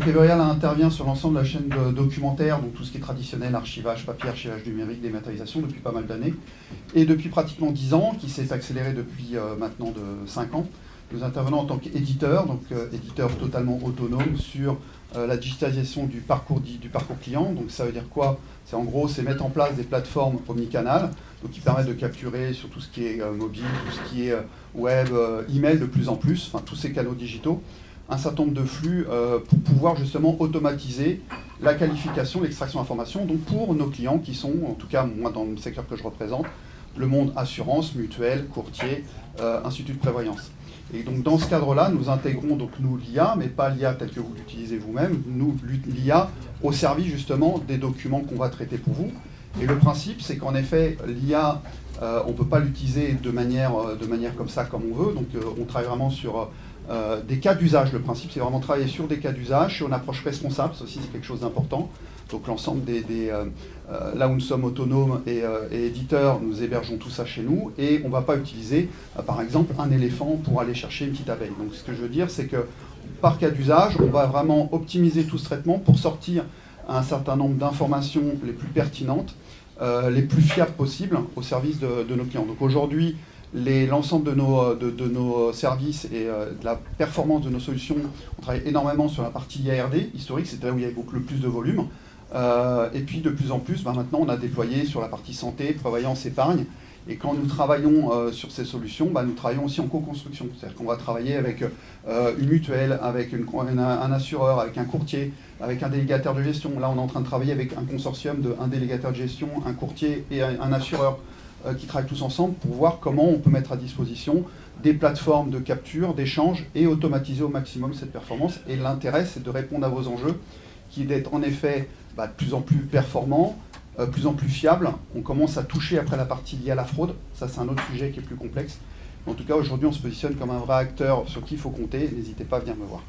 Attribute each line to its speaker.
Speaker 1: Donc Everreal intervient sur l'ensemble de la chaîne documentaire, donc tout ce qui est traditionnel, archivage papier, archivage numérique, dématérialisation, depuis pas mal d'années. Et depuis pratiquement 10 ans, qui s'est accéléré depuis maintenant de 5 ans, nous intervenons en tant qu'éditeur, donc éditeur totalement autonome sur la digitalisation du parcours client. Donc ça veut dire quoi? C'est en gros, c'est mettre en place des plateformes omnicanales, donc qui permettent de capturer sur tout ce qui est mobile, tout ce qui est web, email de plus en plus, enfin tous ces canaux digitaux, un certain nombre de flux pour pouvoir justement automatiser la qualification, l'extraction d'informations, donc pour nos clients qui sont, en tout cas moi dans le secteur que je représente, le monde assurance, mutuelle, courtier, institut de prévoyance. Et donc dans ce cadre-là, nous intégrons donc nous l'IA, mais pas l'IA telle que vous l'utilisez vous-même, nous l'IA au service justement des documents qu'on va traiter pour vous. Et le principe, c'est qu'en effet, l'IA, on ne peut pas l'utiliser de manière comme ça, comme on veut. Donc on travaille vraiment sur des cas d'usage. Le principe, c'est vraiment travailler sur des cas d'usage, sur une approche responsable, ça aussi c'est quelque chose d'important. Donc l'ensemble là où nous sommes autonomes et éditeurs, nous hébergeons tout ça chez nous et on ne va pas utiliser, par exemple, un éléphant pour aller chercher une petite abeille. Donc ce que je veux dire, c'est que par cas d'usage, on va vraiment optimiser tout ce traitement pour sortir un certain nombre d'informations les plus pertinentes, les plus fiables possibles au service de nos clients. Donc aujourd'hui, l'ensemble de nos services et de la performance de nos solutions, on travaille énormément sur la partie IARD, historique, c'était là où il y avait beaucoup le plus de volume. Et puis de plus en plus, maintenant on a déployé sur la partie santé, prévoyance, épargne. Et quand nous travaillons sur ces solutions, nous travaillons aussi en co-construction. C'est-à-dire qu'on va travailler avec une mutuelle, avec un assureur, avec un courtier, avec un délégataire de gestion. Là, on est en train de travailler avec un consortium d'un délégataire de gestion, un courtier et un assureur qui travaillent tous ensemble pour voir comment on peut mettre à disposition des plateformes de capture, d'échange et automatiser au maximum cette performance. Et l'intérêt, c'est de répondre à vos enjeux, qui est d'être en effet de plus en plus performant, plus en plus fiable. On commence à toucher après la partie liée à la fraude. Ça, c'est un autre sujet qui est plus complexe. En tout cas, aujourd'hui, on se positionne comme un vrai acteur sur qui il faut compter. N'hésitez pas à venir me voir.